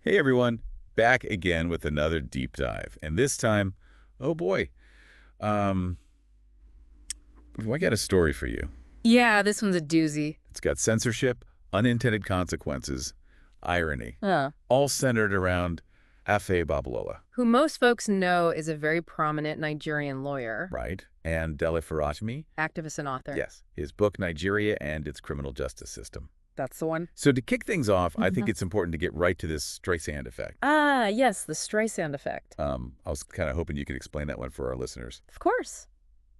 Hey everyone, back again with another deep dive. And this time, oh boy, um, I got a story for you. Yeah, this one's a doozy. It's got censorship, unintended consequences, irony, Huh. all centered around Afebabalola, Who most folks know is a very prominent Nigerian lawyer, right? And Dele Farotimi, activist, and author. yes, his book Nigeria and its Criminal Justice System. That's the one. So to kick things off, I think Mhm. it's important to get right to this Streisand effect. Ah, yes, the Streisand effect. I was kind of hoping you could explain that one for our listeners. Of course.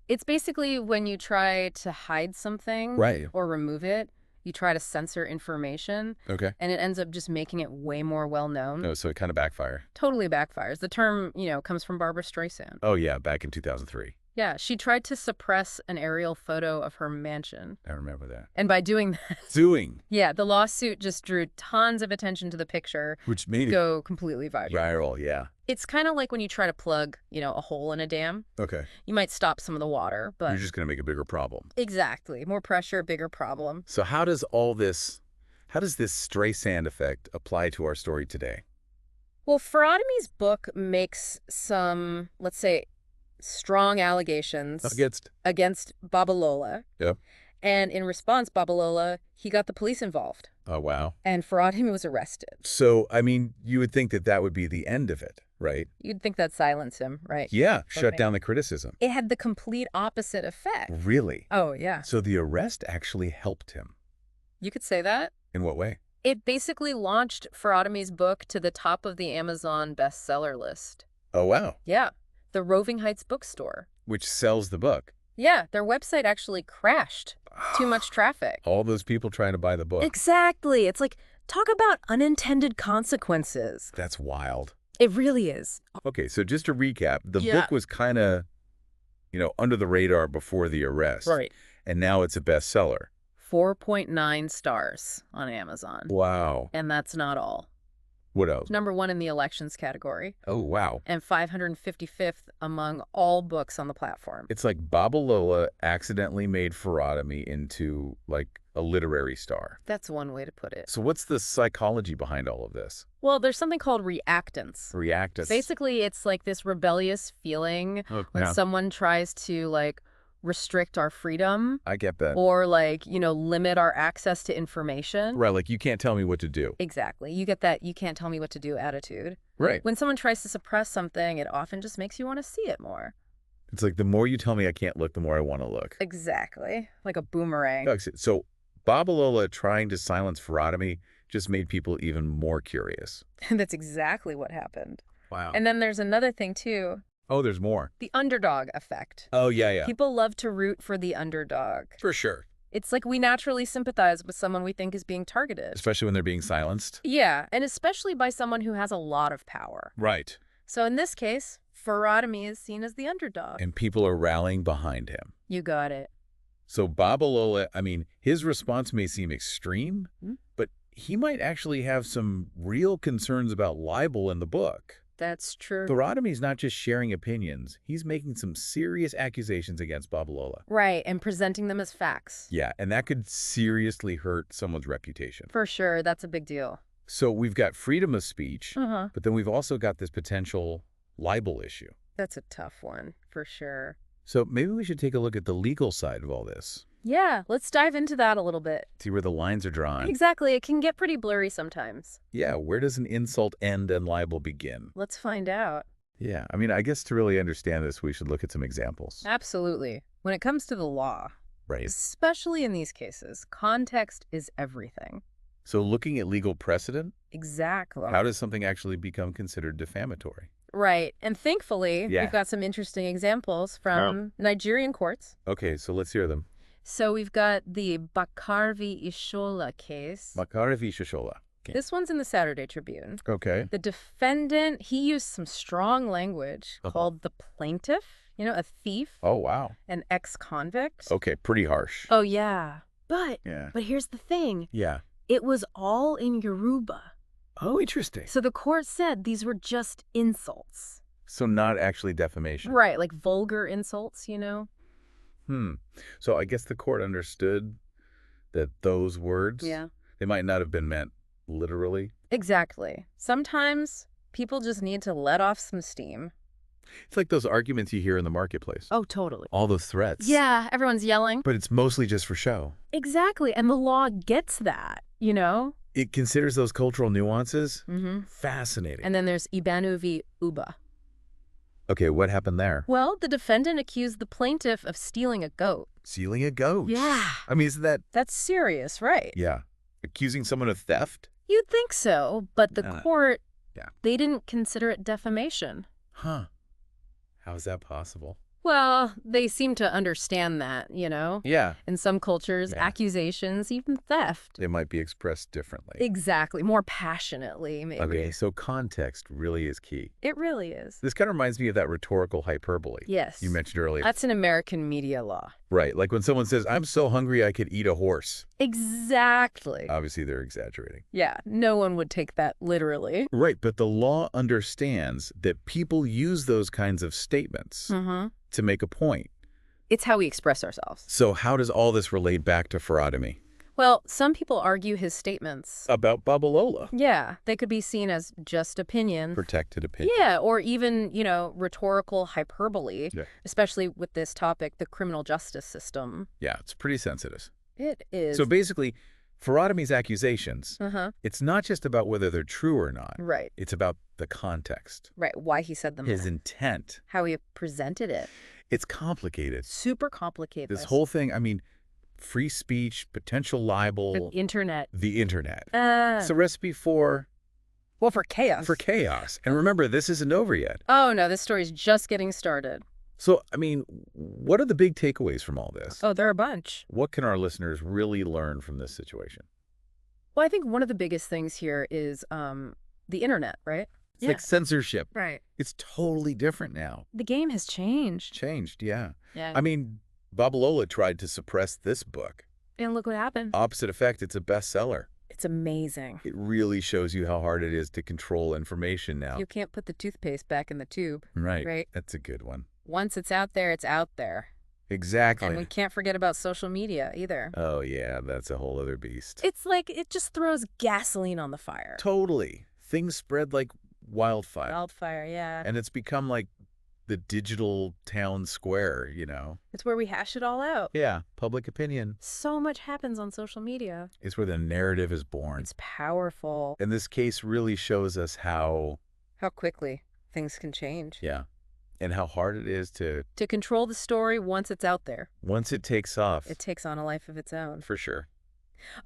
It's basically when you try to hide something Right. or remove it, you try to censor information, Okay. and it ends up just making it way more well-known. Oh, so it kind of backfire. Totally backfires. The term, comes from Barbara Streisand. Oh, yeah, back in 2003. Yeah, she tried to suppress an aerial photo of her mansion. I remember that. And by doing that, Suing, yeah, the lawsuit just drew tons of attention to the picture, which made it go completely viral. viral, yeah. It's kind of like when you try to plug, a hole in a dam. Okay. You might stop some of the water, but You're just going to make a bigger problem. exactly. More pressure, bigger problem. So how does this Streisand effect apply to our story today? Well, Farotimi's book makes some, let's say, strong allegations against Babalola. Yep. And in response, Babalola, he got the police involved. Oh, wow. And Farotimi was arrested. So, I mean, you would think that that would be the end of it, right? You'd think that'd silence him, right? Yeah, shut Okay. down the criticism. It had the complete opposite effect. Really? Oh, yeah. So the arrest actually helped him. You could say that. In what way? It basically launched Farotimi's book to the top of the Amazon bestseller list. Oh, wow. Yeah, the Roving Heights bookstore. Which sells the book. Yeah, their website actually crashed. Too much traffic. All those people trying to buy the book. Exactly. It's like, talk about unintended consequences. That's wild. It really is. Okay, so just to recap, the Yeah. book was kind of, under the radar before the arrest. Right. And now it's a bestseller. 4.9 stars on Amazon. Wow. And that's not all. What else? #1 in the elections category. Oh, wow. And 555th among all books on the platform. It's like Babalola accidentally made Farotimi into, like, a literary star. That's one way to put it. So what's the psychology behind all of this? Well, there's something called reactance. Reactance. Basically, it's like this rebellious feeling Oh, when yeah. someone tries to, restrict our freedom I get that. or, limit our access to information. Right, like, you can't tell me what to do. Exactly. You get that you can't tell me what to do attitude. Right. When someone tries to suppress something, it often just makes you want to see it more. It's like the more you tell me I can't look, the more I want to look. Exactly. Like a boomerang. So Babalola trying to silence Farotimi just made people even more curious. That's exactly what happened. Wow. And then there's another thing, too. Oh, there's more. The underdog effect. Oh, yeah. People love to root for the underdog. For sure. It's like we naturally sympathize with someone we think is being targeted. Especially when they're being silenced. Yeah, and especially by someone who has a lot of power. Right. So in this case, Farotimi is seen as the underdog. And people are rallying behind him. You got it. So Babalola, I mean, his response may seem extreme, Hmm? but he might actually have some real concerns about libel in the book. That's true. Farotimi's not just sharing opinions. He's making some serious accusations against Babalola. Right, and presenting them as facts. Yeah, and that could seriously hurt someone's reputation. For sure, that's a big deal. So we've got freedom of speech, Uh-huh. but then we've also got this potential libel issue. That's a tough one, for sure. So maybe we should take a look at the legal side of all this. Yeah, let's dive into that a little bit. See where the lines are drawn. Exactly, it can get pretty blurry sometimes. Yeah, where does an insult end and libel begin? Let's find out. Yeah, I mean, I guess to really understand this, we should look at some examples. Absolutely. When it comes to the law, Right. especially in these cases, context is everything. So looking at legal precedent, Exactly. how does something actually become considered defamatory? Right. And thankfully, Yeah. we've got some interesting examples from Nigerian courts. Okay, so let's hear them. So we've got the Bakarvi Ishola case. Makaravi Shoshola. Okay. This one's in the Saturday Tribune. Okay. The defendant, he used some strong language Uh-huh. called the plaintiff, a thief, Oh, wow. an ex-convict. Okay, pretty harsh. Oh, yeah. But Yeah. here's the thing. Yeah. It was all in Yoruba. Oh, interesting. So the court said these were just insults. So not actually defamation. Right, like vulgar insults, So I guess the court understood that those words, Yeah. they might not have been meant literally. Exactly. Sometimes people just need to let off some steam. It's like those arguments you hear in the marketplace. Oh, totally. All those threats. Yeah, everyone's yelling. But it's mostly just for show. Exactly. And the law gets that, you know? It considers those cultural nuances. Mm-hmm. Fascinating. And then there's Ibanu v. Uba. Okay, what happened there? Well, the defendant accused the plaintiff of stealing a goat. Stealing a goat. Yeah. I mean, isn't that... That's serious, right? Yeah. Accusing someone of theft? You'd think so, but the court, yeah. They didn't consider it defamation. Huh. How is that possible? Well, they seem to understand that, you know? Yeah. In some cultures, accusations, even theft. They might be expressed differently. Exactly. More passionately, maybe. Okay, so context really is key. It really is. This kind of reminds me of that rhetorical hyperbole. Yes. You mentioned earlier. That's an American media law. Right, like when someone says, I'm so hungry I could eat a horse. Exactly. Obviously, they're exaggerating. Yeah, no one would take that literally. Right, but the law understands that people use those kinds of statements to make a point. It's how we express ourselves. So how does all this relate back to Farotimi? Well, some people argue his statements About Babalola. Yeah, they could be seen as just opinion. Protected opinion. Yeah, or even, you know, rhetorical hyperbole, especially with this topic, the criminal justice system. Yeah, it's pretty sensitive. It is. So basically, Farotimi's accusations, it's not just about whether they're true or not. Right. It's about the context. Right, why he said them. His intent. How he presented it. It's complicated. Super complicated. This whole thing, I mean, free speech, potential libel. The internet. The internet. It's a recipe for... Well, for chaos. For chaos. And remember, this isn't over yet. Oh, no, this story's just getting started. So, I mean, what are the big takeaways from all this? Oh, there are a bunch. What can our listeners really learn from this situation? Well, I think one of the biggest things here is the internet, right? It's like censorship. Right. It's totally different now. The game has changed. Changed, yeah. Yeah. I mean, Babalola tried to suppress this book. And look what happened. Opposite effect, it's a bestseller. It's amazing. It really shows you how hard it is to control information now. You can't put the toothpaste back in the tube. Right. Right. That's a good one. Once it's out there, it's out there. Exactly. And we can't forget about social media either. Oh, yeah, that's a whole other beast. It's like it just throws gasoline on the fire. Totally. Things spread like wildfire. Wildfire, yeah. And it's become like the digital town square, you know? It's where we hash it all out. Yeah, public opinion. So much happens on social media. It's where the narrative is born. It's powerful. And this case really shows us how quickly things can change. Yeah. And how hard it is to control the story once it's out there. Once it takes off. It takes on a life of its own. For sure.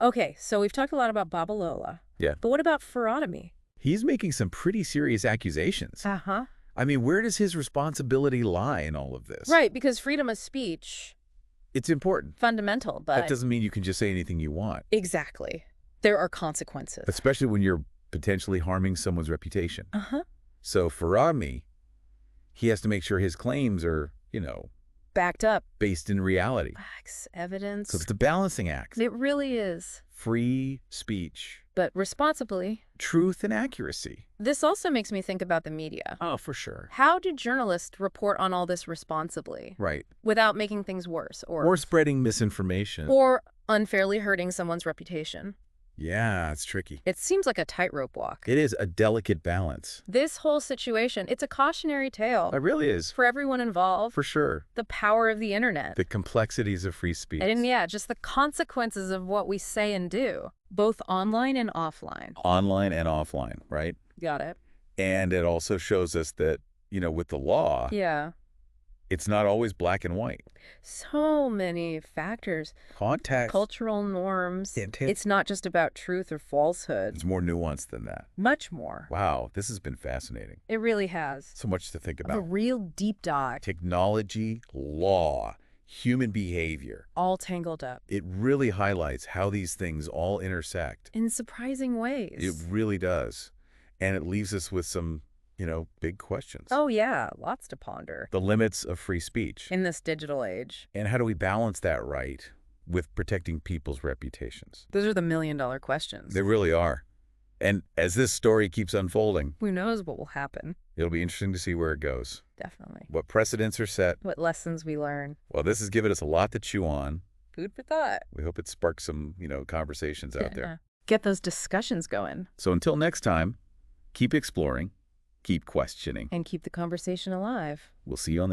Okay, so we've talked a lot about Babalola. Yeah. But what about Farotimi? He's making some pretty serious accusations. Uh-huh. I mean, where does his responsibility lie in all of this? Right, because freedom of speech... It's important. Fundamental, but... That doesn't mean you can just say anything you want. Exactly. There are consequences. Especially when you're potentially harming someone's reputation. Uh-huh. So Farotimi, he has to make sure his claims are, you know... backed up. Based in reality. Facts, evidence. So it's a balancing act. It really is. Free speech. But responsibly. Truth and accuracy. This also makes me think about the media. Oh, for sure. How do journalists report on all this responsibly? Right. Without making things worse? Or spreading misinformation. Or unfairly hurting someone's reputation? Yeah, it's tricky. It seems like a tightrope walk. It is a delicate balance. This whole situation, it's a cautionary tale. It really is. For everyone involved. For sure. The power of the internet. The complexities of free speech. And yeah, just the consequences of what we say and do, both online and offline. Online and offline, right? Got it. And it also shows us that, you know, with the law, yeah, it's not always black and white. So many factors. Context. Cultural norms. It's not just about truth or falsehood. It's more nuanced than that. Much more. Wow, this has been fascinating. It really has. So much to think about. A real deep dive. Technology, law, human behavior. All tangled up. It really highlights how these things all intersect. In surprising ways. It really does. And it leaves us with some, you know, big questions. Oh, yeah. Lots to ponder. The limits of free speech. In this digital age. And how do we balance that right with protecting people's reputations? Those are the million-dollar questions. They really are. And as this story keeps unfolding, who knows what will happen? It'll be interesting to see where it goes. Definitely. What precedents are set. What lessons we learn. Well, this has given us a lot to chew on. Food for thought. We hope it sparks some, you know, conversations out there. get those discussions going. So until next time, keep exploring, keep questioning. And keep the conversation alive. We'll see you on the